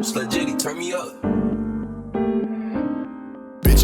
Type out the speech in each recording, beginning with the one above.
Slut JD, turn me up.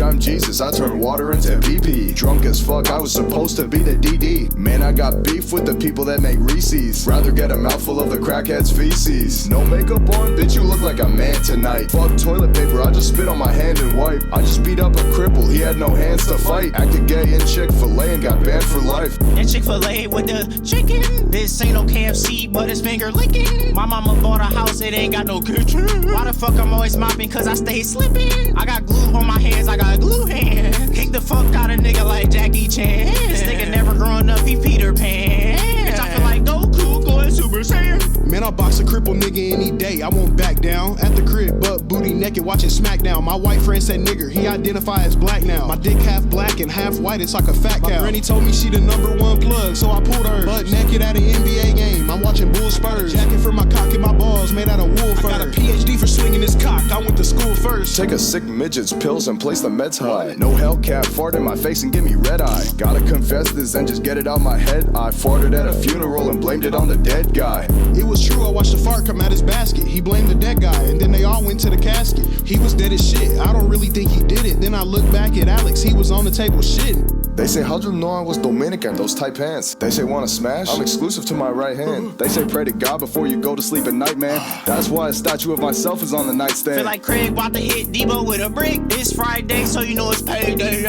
I'm Jesus, I turn water into PP. Drunk as fuck, I was supposed to be the DD. Man, I got beef with the people that make Reese's. Rather get a mouthful of the crackhead's feces. No makeup on, bitch, you look like a man tonight. Fuck toilet paper, I just spit on my hand and wipe. I just beat up a cripple, he had no hands to fight. Acted gay in Chick-fil-A and got banned for life. And Chick-fil-A with the chicken. This ain't no KFC, but it's finger licking. My mama bought a house, it ain't got no kitchen. Why the fuck I'm always mopping? Cause I stay slipping. I got glue on my hands, I got glue hands. Kick the fuck out a nigga like Jackie Chan. This nigga never growing up, he Peter Pan. Bitch, I feel like Goku going Super Saiyan. Man, I'll box a cripple nigga any day, I won't back down. At the crib, butt booty naked, watching SmackDown. My white friend said nigger, he identify as black now. My dick half black and half white, it's like a fat cow. My granny told me she the #1 plug, so I pulled her. Butt naked at an NBA game, I'm watching Bulls Spurs. Jacket for my cock and my balls made out of wool fur. I got a PhD for swinging this cock, I went to school first. Take a sick midget's pills and place the meds high. No Hellcat, fart in my face and give me red eye. Gotta confess this and just get it out my head. I farted at a funeral and blamed it on the dead guy. It was true, I watched the fart come out his basket. He blamed the dead guy, and then they all went to the casket. He was dead as shit, I don't really think he did it. Then I look back at Alex, he was on the table shitting. They say, how'd you know I was Dominican, those tight pants? They say, wanna smash? I'm exclusive to my right hand. They say, pray to God before you go to sleep at night, man. That's why a statue of myself is on the nightstand. Feel like Craig about to hit Debo with a brick. It's Friday, so you know it's payday.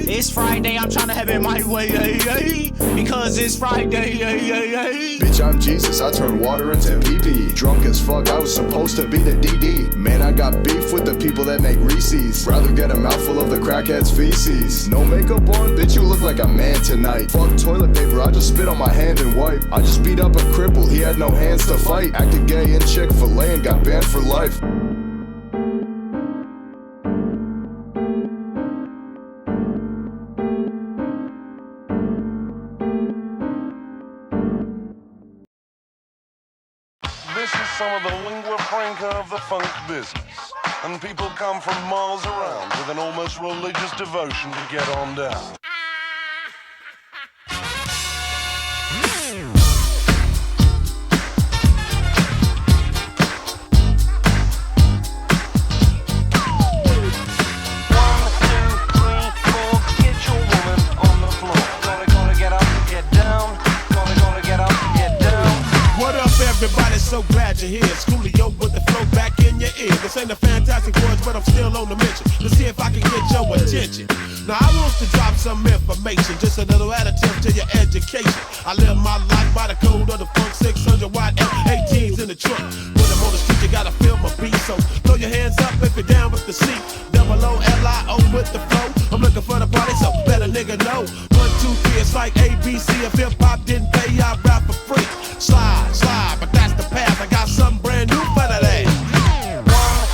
It's Friday, I'm trying to have it my way. Because it's Friday. Bitch, I'm Jesus, I turn water into PP. Drunk as fuck, I was supposed to be the DD. Man, I got beef with the people that make Reese's. Rather get a mouthful of the crackhead's feces. No makeup on, bitch, you look like a man tonight. Fuck toilet paper, I just spit on my hand and wipe. I just beat up a cripple, he had no hands to fight. Acted gay in Chick-fil-A and got banned for life. This is some of the lingua franca of the funk business, and people come from miles around with an almost religious devotion to get on down. Everybody's so glad you're here. It's Coolio with the flow back in your ear. This ain't a fantastic words, but I'm still on the mission to see if I can get your attention. Now I want to drop some information, just a little additive to your education. I live my life by the code of the funk 600 watt F18s in the truck. When I'm on the street, you gotta feel my beat, so throw your hands up if you're down with the seat. Double O-L-I-O with the flow. I'm looking for the party, so let a nigga know. 1, 2, 3, it's like ABC. If hip-hop didn't pay, I rap for free. Slide, slide, but that's the path. I got something brand new for that. 1,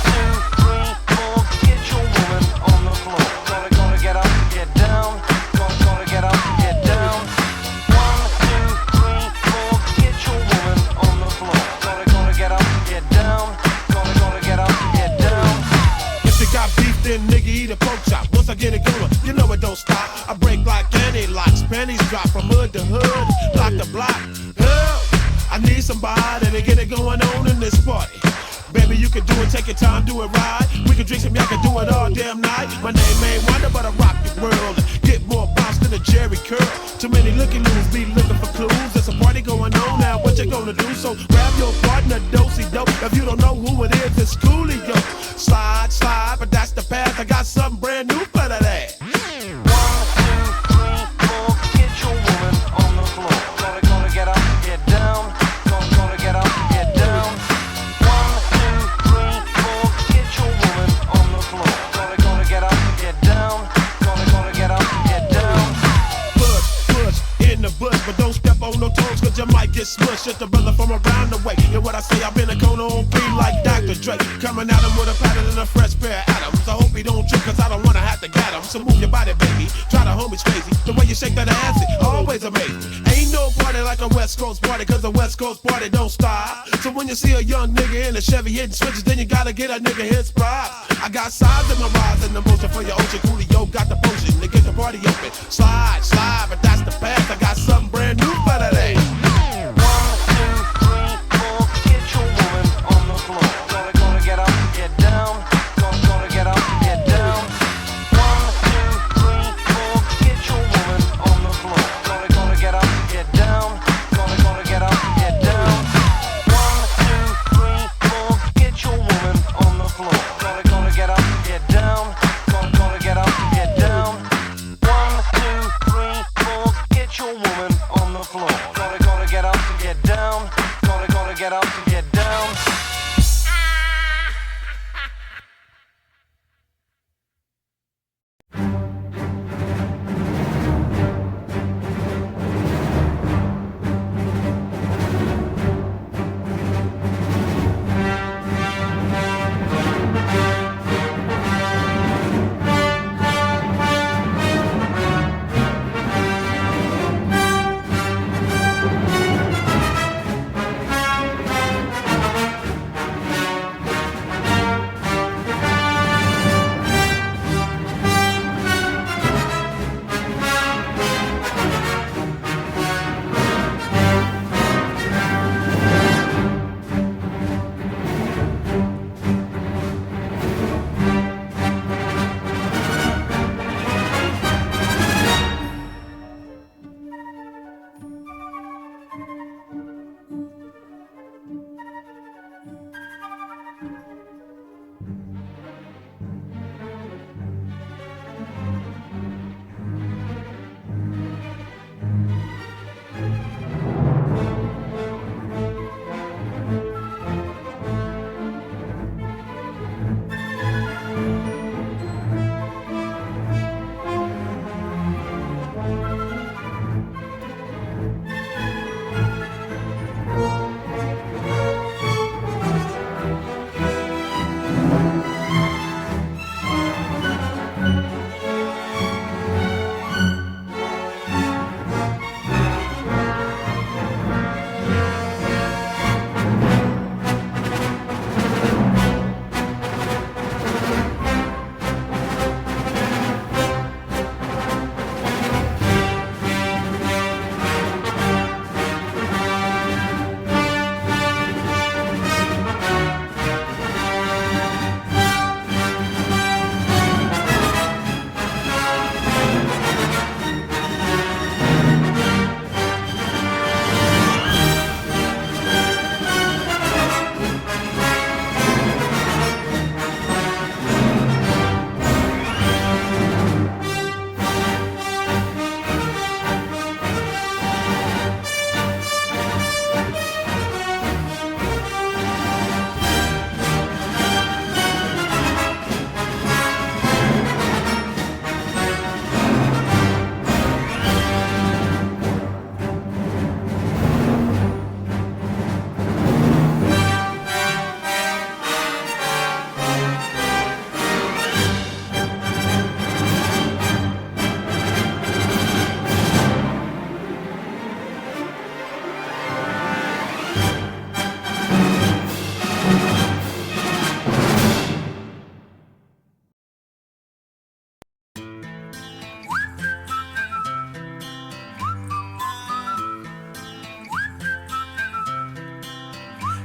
2, 3, 4, get your woman on the floor. Gonna get up, get down. Gonna get up, get down. 1, 2, 3, 4, get your woman on the floor. Gonna get up, get down. Gonna get up, get down. If you got beef, then nigga eat a pork chop. Once I get it going, you know it don't stop. I break like any locks, panties drop from hood to hood, block to block. I need somebody to get it going on in this party. Baby, you can do it, take your time, do it right. We can drink some, y'all can do it all damn night. My name ain't Wonder, but I rock the world. Get more bounce than a Jerry curl. Too many looky-loos be looking for clues. There's a party going on now, what you gonna do? So grab your partner, do-si-do. If you don't know who it is, it's Coolio. Slide, slide, but that's the path. I got something brand new for that. 1, 2, 3, 4, get your woman on the floor. Gonna get up, get down. Gonna get up, get down. 1, 2, 3, 4, get your woman on the floor. Gonna get up, get down. Gonna get up, get down. Push in the bush, but don't step on no toes, cause you might get smushed. Just a brother from around the way. And what I say, I've been a cone on beat like Dr. Dre. Coming at him with a pattern and a fresh pair of atoms. I hope he don't trip, cause I don't wanna have to get him. So move your body, baby. Try the homies crazy. The way you shake that ass, it always amazing. Ain't no party like a West Coast party, cause a West Coast party don't stop. So when you see a young nigga in a Chevy hitting switches, then you gotta get a nigga his pride. I got sides in my rise and the motion for your ocean. Coolio got the potion to get the party open. Slide, slide, but that's the path. I got something brand new for that. 1, 2, 3, 4, get your woman on the floor. Gonna get up. get up and get down.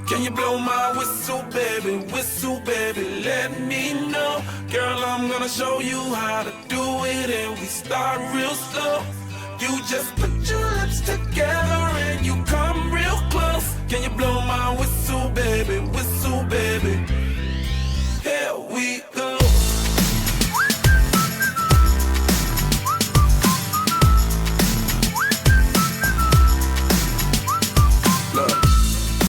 Can you blow my whistle, baby, let me know. Girl, I'm gonna show you how to do it, and we start real slow. You just put your lips together and you come real close. Can you blow my whistle,